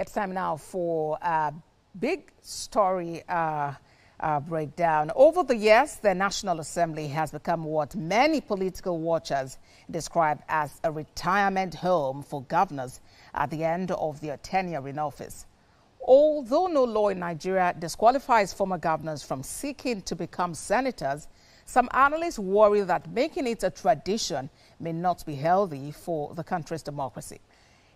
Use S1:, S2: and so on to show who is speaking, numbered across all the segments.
S1: It's time now for a big story breakdown. Over the years, the National Assembly has become what many political watchers describe as a retirement home for governors at the end of their tenure in office. Although no law in Nigeria disqualifies former governors from seeking to become senators, some analysts worry that making it a tradition may not be healthy for the country's democracy.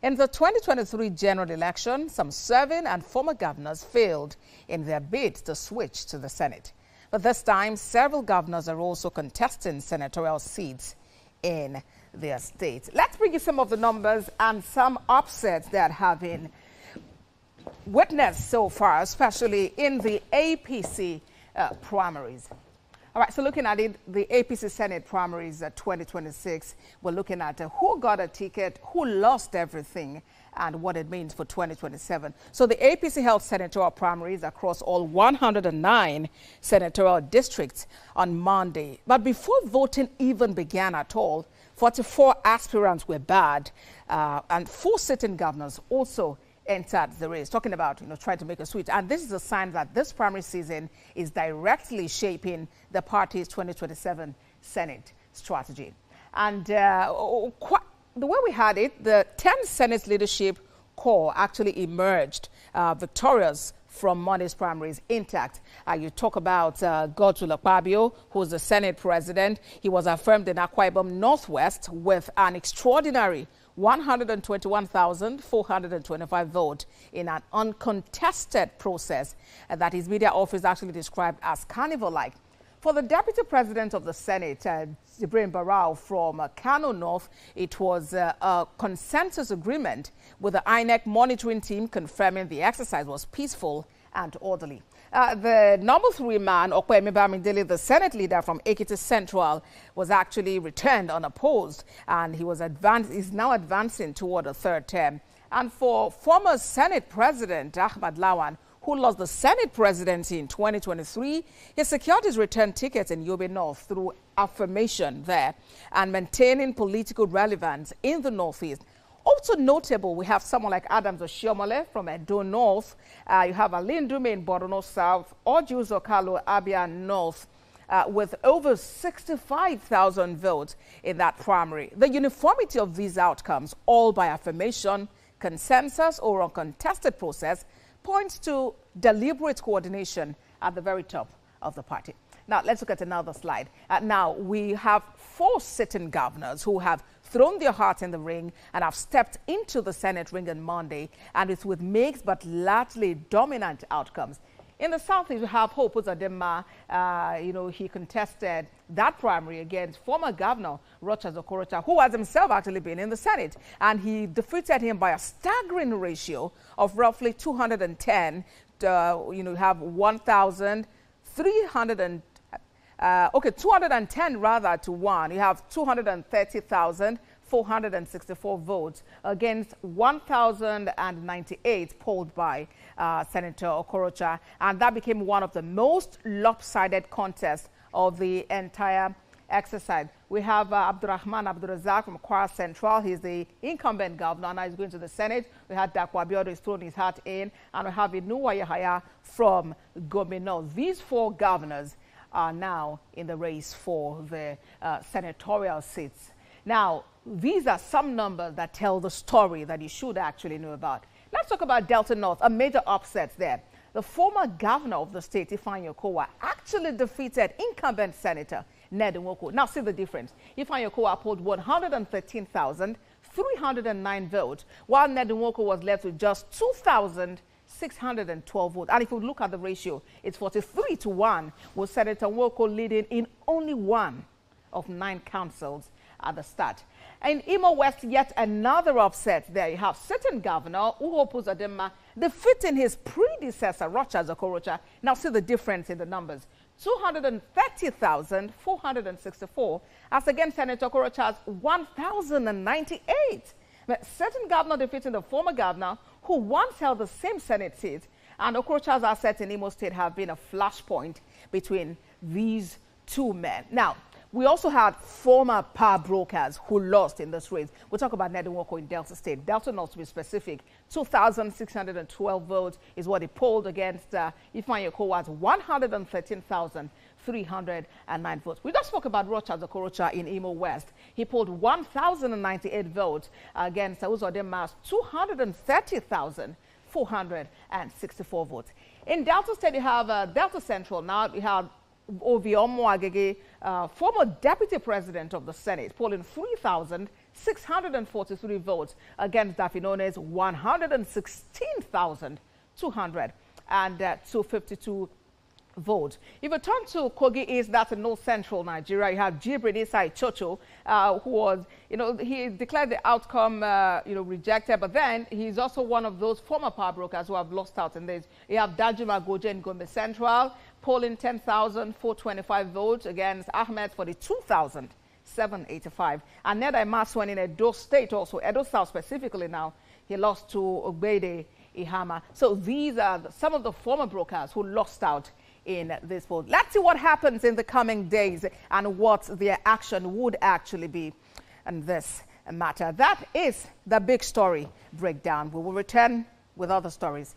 S1: In the 2023 general election, some serving and former governors failed in their bid to switch to the Senate. But this time, several governors are also contesting senatorial seats in their states. Let's bring you some of the numbers and some upsets that have been witnessed so far, especially in the APC primaries. All right, so looking at it, the APC Senate primaries 2026, we're looking at who got a ticket, who lost everything, and what it means for 2027. So the APC held senatorial primaries across all 109 senatorial districts on Monday. But before voting even began at all, 44 aspirants were barred, and 4 sitting governors also entered the race, talking about trying to make a switch. And this is a sign that this primary season is directly shaping the party's 2027 Senate strategy. And the way we had it, the 10 Senate leadership core actually emerged victorious from Monday's primaries intact. You talk about Godswill Akpabio, who's the Senate president. He was affirmed in Akwa Ibom Northwest with an extraordinary 121,425 votes in an uncontested process that his media office actually described as carnival-like. For the deputy president of the Senate, Ibrahim Barau from Kano North, it was a consensus agreement with the INEC monitoring team confirming the exercise was peaceful and orderly. The number 3 man, Okwemi Bamidele, the Senate leader from Ekiti Central, was actually returned unopposed, and he's now advancing toward a 3rd term. And for former Senate President Ahmad Lawan, who lost the Senate presidency in 2023, he secured his return ticket in Yobe North through affirmation there and maintaining political relevance in the Northeast. Also notable, we have someone like Adams Oshiomole from Edo North. You have Alindume in Borno South, Oju Zokalo, Abia North, with over 65,000 votes in that primary. The uniformity of these outcomes, all by affirmation, consensus, or uncontested process, points to deliberate coordination at the very top of the party. Now, let's look at another slide. Now, we have 4 sitting governors who have thrown their heart in the ring and have stepped into the Senate ring on Monday, and it's with mixed but largely dominant outcomes. In the Southeast, we have Hope Uzodinma. He contested that primary against former governor Rochas Okorocha, who has himself actually been in the Senate, and he defeated him by a staggering ratio of roughly 210. You have 210 rather to 1. You have 230,464 votes against 1,098 polled by Senator Okorocha, and that became one of the most lopsided contests of the entire exercise. We have Abdurrahman Abdurazak from Kwara Central. He's the incumbent governor, and now he's going to the Senate. We had Dakwa Abiodun who's thrown his hat in, and we have Inuwa Yahaya from Gombe North. These 4 governors are now in the race for the senatorial seats. Now, these are some numbers that tell the story that you should actually know about. Let's talk about Delta North, a major upset there. The former governor of the state, Ifeanyi Okowa, actually defeated incumbent Senator Ned Nwoko. Now, see the difference. Ifeanyi Okowa polled 113,309 votes, while Ned Nwoko was left with just 2,612 votes. And if you look at the ratio, it's 43 to 1, with Senator Nwoko leading in only 1 of 9 councils at the start. In Imo West, yet another upset there. You have sitting governor Hope Uzodinma defeating his predecessor, Rochas Okorocha. Now see the difference in the numbers. 230,464 as against Senator Okorocha's 1,098. But sitting governor defeating the former governor who once held the same Senate seat, and Okorocha's assets in Imo State have been a flashpoint between these 2 men. Now, We also had former power brokers who lost in this race. We'll talk about Nedin Woko in Delta State. Delta North, to be specific, 2,612 votes is what he polled against Ifeanyi Okowa's 113,309 votes. We just spoke about Rochas Okorocha in Imo West. He polled 1,098 votes against Uzodinma's 230,464 votes. In Delta State, you have Delta Central. Now we have Oviomo Agege, former deputy president of the Senate, polling 3,643 votes against Dafinone's 116,252 votes. If you turn to Kogi East, that's in North Central Nigeria, you have Jibrin Isai Chocho, who was, he declared the outcome, rejected, but then he's also one of those former power brokers who have lost out in this. You have Dajima Goje in Gombe Central, polling 10,425 votes against Ahmed for the 2,785. And Neda Maswan in Edo State also, Edo South specifically now, he lost to Ogbede Ihama. So these are some of the former brokers who lost out in this poll. Let's see what happens in the coming days and what their action would actually be in this matter. That is the big story breakdown. We will return with other stories.